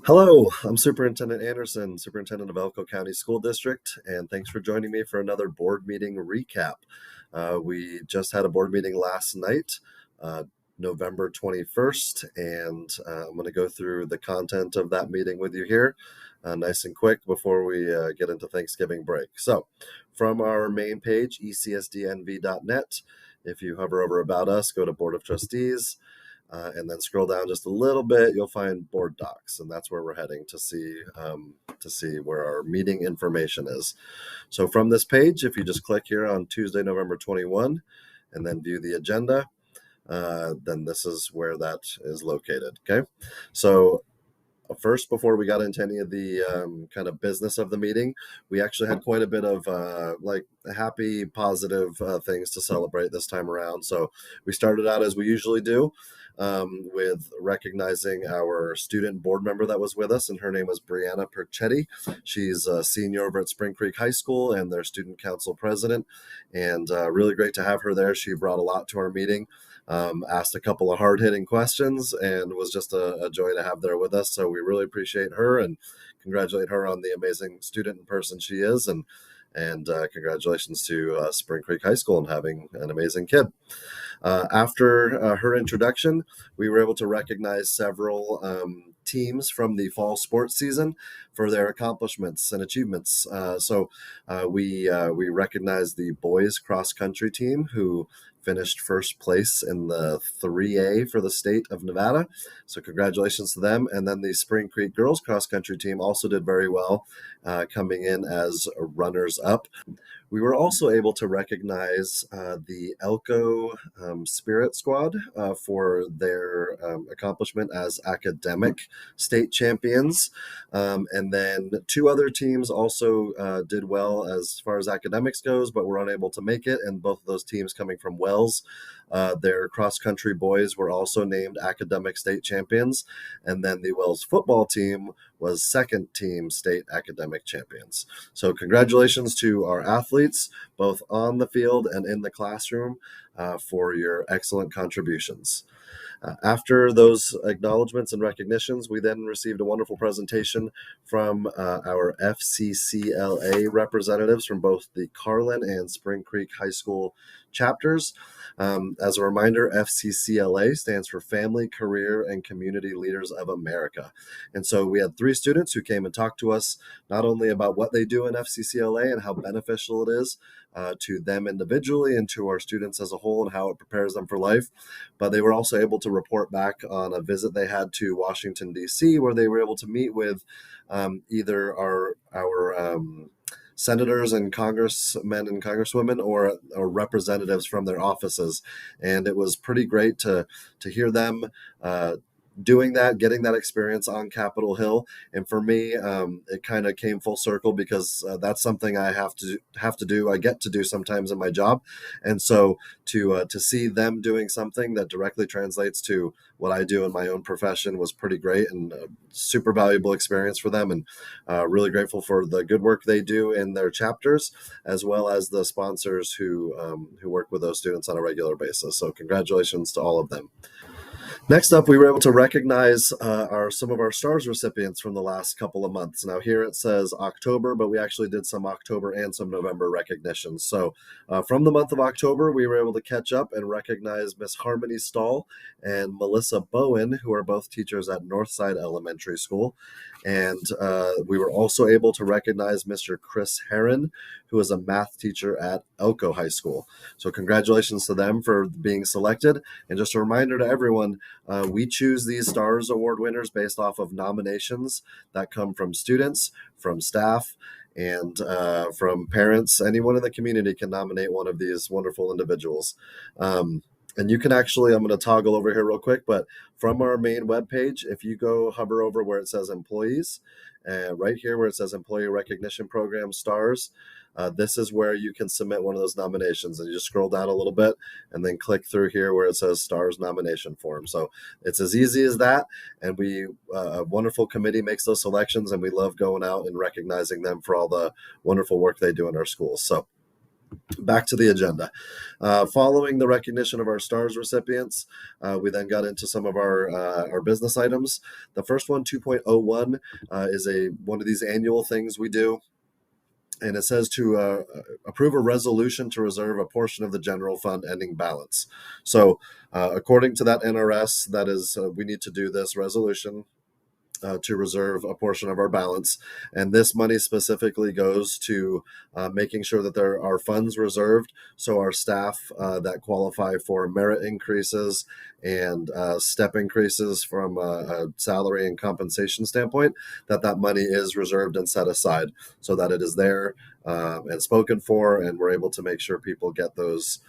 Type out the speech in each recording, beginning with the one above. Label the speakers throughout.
Speaker 1: Hello, I'm Superintendent Anderson, Superintendent of Elko County School District, and thanks for joining me for another board meeting recap. We just had a board meeting last night, uh, November 21st, and I'm going to go through the content of that meeting with you here, nice and quick before we get into Thanksgiving break. So, from our main page, ecsdnv.net, if you hover over About Us, go to Board of Trustees. And then scroll down just a little bit, you'll find board docs, and that's where we're heading to see where our meeting information is. So from this page, if you just click here on Tuesday, November 21, and then view the agenda, then this is where that is located. Okay, so first, before we got into any of the kind of business of the meeting, we actually had quite a bit of like happy, positive things to celebrate this time around. So we started out as we usually do with recognizing our student board member that was with us, and her name was Brianna Perchetti. She's a senior over at Spring Creek High School and their student council president, and really great to have her there. She brought a lot to our meeting. Asked a couple of hard-hitting questions and was just a joy to have there with us. So we really appreciate her and congratulate her on the amazing student and person she is, and congratulations to Spring Creek High School and having an amazing kid. After her introduction, we were able to recognize several teams from the fall sports season for their accomplishments and achievements. We recognized the boys cross country team, who finished first place in the 3A for the state of Nevada. So congratulations to them. And then the Spring Creek girls cross country team also did very well, coming in as runners up. We were also able to recognize the Elko Spirit Squad for their accomplishment as academic state champions. And then two other teams also did well as far as academics goes, but were unable to make it. And both of those teams coming from Wells. Their cross country boys were also named academic state champions. And then the Wells football team was second team state academic champions. So congratulations to our athletes, both on the field and in the classroom, for your excellent contributions. After those acknowledgments and recognitions, we then received a wonderful presentation from our FCCLA representatives from both the Carlin and Spring Creek High School chapters. As a reminder, FCCLA stands for Family, Career, and Community Leaders of America. And so we had three students who came and talked to us not only about what they do in FCCLA and how beneficial it is to them individually and to our students as a whole and how it prepares them for life, but they were also able to report back on a visit they had to Washington, D.C., where they were able to meet with either our senators and congressmen and congresswomen or representatives from their offices. And it was pretty great to hear them doing that, getting that experience on Capitol Hill. And for me, it kind of came full circle because that's something I have to do. I get to do sometimes in my job, and so to see them doing something that directly translates to what I do in my own profession was pretty great and a super valuable experience for them. And really grateful for the good work they do in their chapters, as well as the sponsors who work with those students on a regular basis. So congratulations to all of them. Next up, we were able to recognize some of our STARS recipients from the last couple of months. Now here it says October, but we actually did some October and some November recognitions. So from the month of October, we were able to catch up and recognize Miss Harmony Stahl and Melissa Bowen, who are both teachers at Northside Elementary School. And we were also able to recognize Mr. Chris Heron, who is a math teacher at Elko High School. So congratulations to them for being selected. And just a reminder to everyone, we choose these STARS Award winners based off of nominations that come from students, from staff, and from parents. Anyone in the community can nominate one of these wonderful individuals. And you can actually, I'm going to toggle over here real quick, but from our main webpage, if you go hover over where it says employees, right here where it says employee recognition program STARS, this is where you can submit one of those nominations. And you just scroll down a little bit and then click through here where it says STARS nomination form. So it's as easy as that. And a wonderful committee makes those selections, and we love going out and recognizing them for all the wonderful work they do in our schools. So Back to the agenda. Following the recognition of our STARS recipients, we then got into some of our business items. The first one, 2.01, is one of these annual things we do, and it says to approve a resolution to reserve a portion of the general fund ending balance. So, according to that NRS, that is, we need to do this resolution to reserve a portion of our balance. And this money specifically goes to making sure that there are funds reserved so our staff that qualify for merit increases and step increases from a salary and compensation standpoint, that money is reserved and set aside so that it is there and spoken for, and we're able to make sure people get those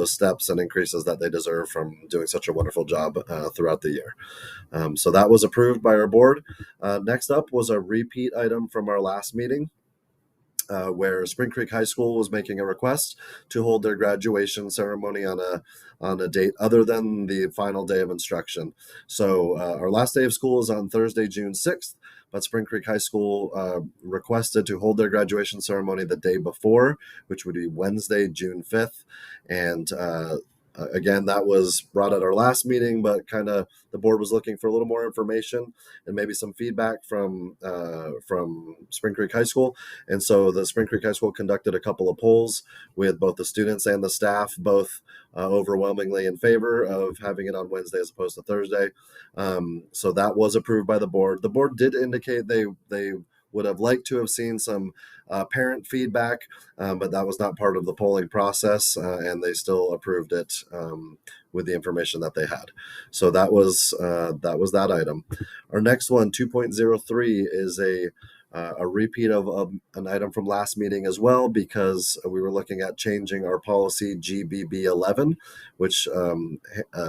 Speaker 1: steps and increases that they deserve from doing such a wonderful job throughout the year. So that was approved by our board. Next up was a repeat item from our last meeting. Where Spring Creek High School was making a request to hold their graduation ceremony on a date other than the final day of instruction. So our last day of school is on Thursday, June 6th, but Spring Creek High School requested to hold their graduation ceremony the day before, which would be Wednesday, June 5th. And again, that was brought at our last meeting, but kind of the board was looking for a little more information and maybe some feedback from Spring Creek High School. And so the Spring Creek High School conducted a couple of polls with both the students and the staff, both overwhelmingly in favor of having it on Wednesday as opposed to Thursday. So that was approved by the board. The board did indicate they would have liked to have seen some parent feedback, but that was not part of the polling process, and they still approved it with the information that they had. So that was that item. Our next one, 2.03, is a repeat of an item from last meeting as well, because we were looking at changing our policy GBB 11, which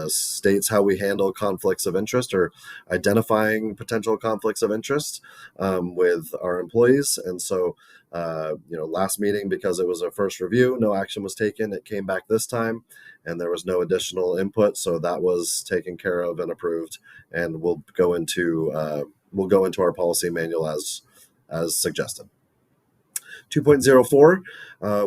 Speaker 1: states how we handle conflicts of interest or identifying potential conflicts of interest with our employees. And so, last meeting, because it was a first review, no action was taken. It came back this time, and there was no additional input, so that was taken care of and approved, and we'll go into our policy manual as suggested. 2.04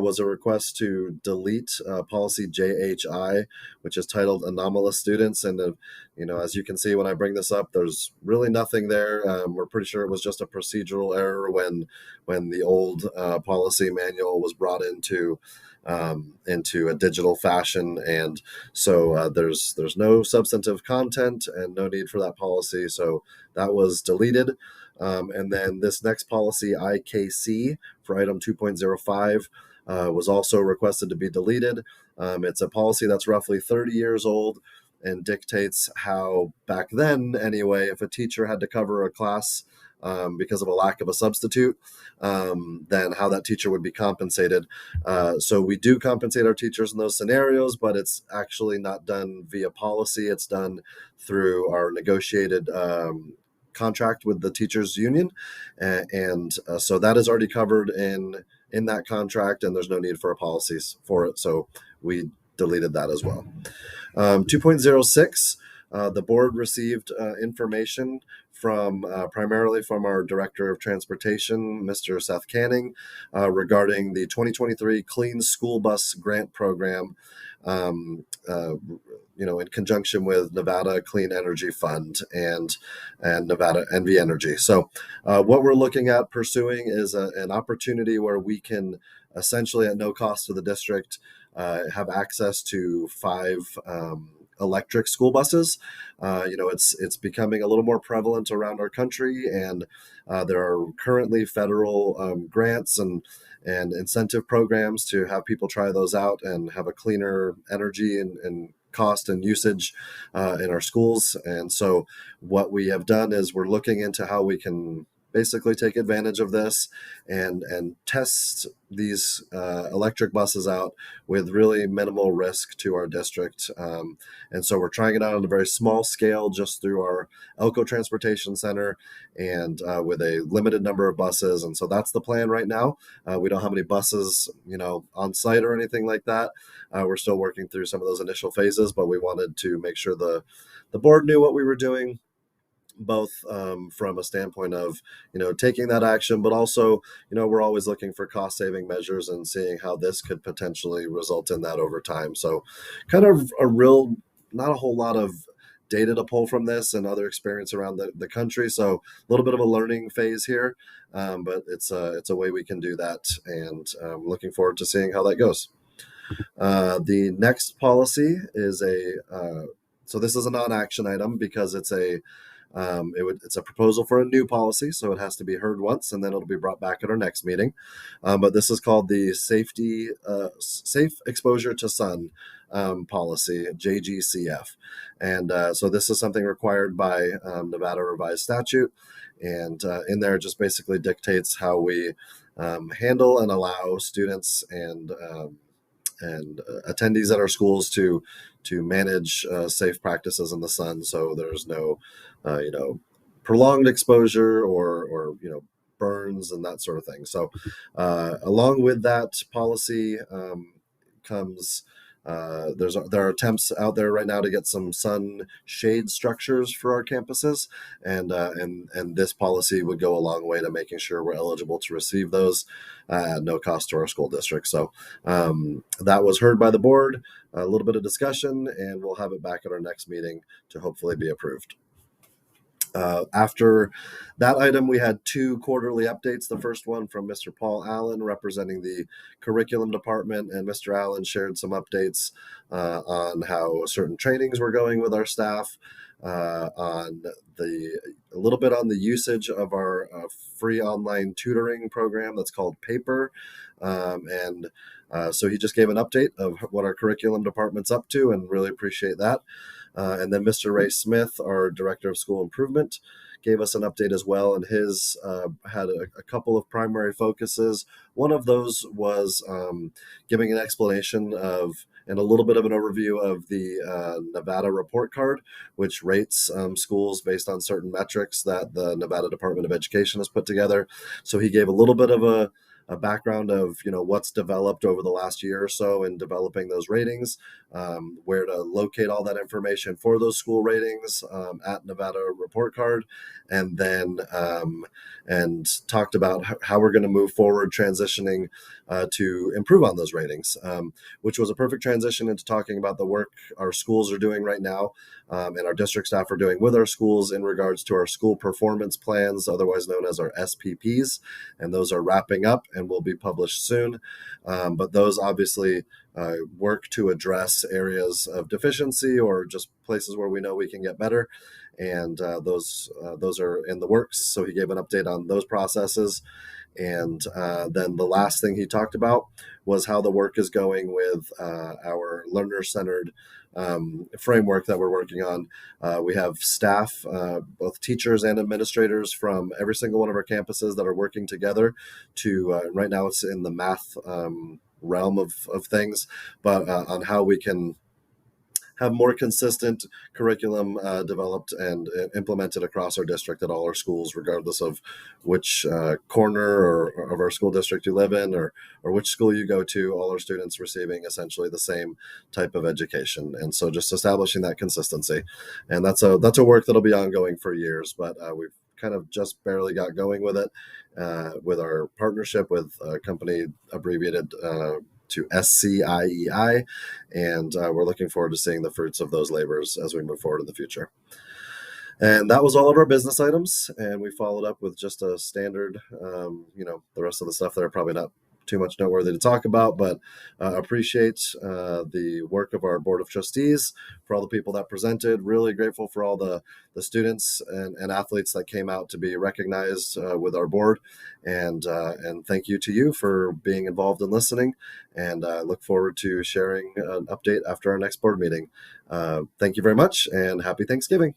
Speaker 1: was a request to delete policy JHI, which is titled Anomalous Students. And, as you can see, when I bring this up, there's really nothing there. We're pretty sure it was just a procedural error when the old policy manual was brought into a digital fashion, and so there's no substantive content and no need for that policy, so that was deleted. And then this next policy, IKC, for item 2.05, was also requested to be deleted. It's a policy that's roughly 30 years old and dictates how, back then anyway, if a teacher had to cover a class because of a lack of a substitute, then how that teacher would be compensated. So we do compensate our teachers in those scenarios, but it's actually not done via policy. It's done through our negotiated contract with the teachers union, and so that is already covered in that contract, and there's no need for a policy for it, so we deleted that as well. 2.06, the board received information from primarily from our Director of Transportation, Mr. Seth Canning, regarding the 2023 Clean School Bus Grant Program, in conjunction with Nevada Clean Energy Fund and Nevada NV Energy. So what we're looking at pursuing is an opportunity where we can essentially at no cost to the district have access to 5 electric school buses. It's becoming a little more prevalent around our country, and there are currently federal grants and incentive programs to have people try those out and have a cleaner energy and cost and usage in our schools. And so what we have done is we're looking into how we can basically take advantage of this and test these electric buses out with really minimal risk to our district. And so we're trying it out on a very small scale just through our Elko Transportation Center and with a limited number of buses. And so that's the plan right now. We don't have any buses, on site or anything like that. We're still working through some of those initial phases, but we wanted to make sure the board knew what we were doing, both from a standpoint of taking that action, but also we're always looking for cost saving measures and seeing how this could potentially result in that over time. So kind of a real, not a whole lot of data to pull from this and other experience around the country, so a little bit of a learning phase here, but it's a way we can do that, and looking forward to seeing how that goes. The next policy is so this is a non-action item because it's it's a proposal for a new policy, so it has to be heard once and then it'll be brought back at our next meeting. But this is called the Safe Exposure to Sun policy, JGCF. And so this is something required by Nevada revised statute. And in there, it just basically dictates how we handle and allow students and attendees at our schools to manage safe practices in the sun, so there's no prolonged exposure or burns and that sort of thing. So along with that policy comes there are attempts out there right now to get some sun shade structures for our campuses, and this policy would go a long way to making sure we're eligible to receive those at no cost to our school district. So that was heard by the board, a little bit of discussion, and we'll have it back at our next meeting to hopefully be approved. After that item, we had 2 quarterly updates. The first one from Mr. Paul Allen, representing the curriculum department, and Mr. Allen shared some updates on how certain trainings were going with our staff, on a little bit on the usage of our free online tutoring program that's called Paper, and so he just gave an update of what our curriculum department's up to, and really appreciate that. And then Mr. Ray Smith, our Director of School Improvement, gave us an update as well, and his had a couple of primary focuses. One of those was giving an explanation of and a little bit of an overview of the Nevada report card, which rates schools based on certain metrics that the Nevada Department of Education has put together. So he gave a little bit of a background of what's developed over the last year or so in developing those ratings, where to locate all that information for those school ratings at Nevada Report Card, and then and talked about how we're going to move forward transitioning to improve on those ratings, which was a perfect transition into talking about the work our schools are doing right now, and our district staff are doing with our schools in regards to our school performance plans, otherwise known as our SPPs, and those are wrapping up and will be published soon. But those obviously work to address areas of deficiency or just places where we know we can get better, and those are in the works. So he gave an update on those processes. And then the last thing he talked about was how the work is going with our learner-centered framework that we're working on. We have staff, both teachers and administrators from every single one of our campuses that are working together to, right now it's in the math realm of things, but on how we can have more consistent curriculum developed and implemented across our district at all our schools, regardless of which corner or of our school district you live in, or which school you go to. All our students receiving essentially the same type of education, and so just establishing that consistency, and that's a work that'll be ongoing for years, but we've kind of just barely got going with it with our partnership with a company abbreviated to SCIEI, and we're looking forward to seeing the fruits of those labors as we move forward in the future. And that was all of our business items, and we followed up with just a standard, the rest of the stuff that are probably not too much noteworthy to talk about, but appreciate the work of our Board of Trustees, for all the people that presented. Really grateful for all the students and athletes that came out to be recognized with our board, and thank you to you for being involved and listening, and look forward to sharing an update after our next board meeting. Thank you very much, and happy Thanksgiving.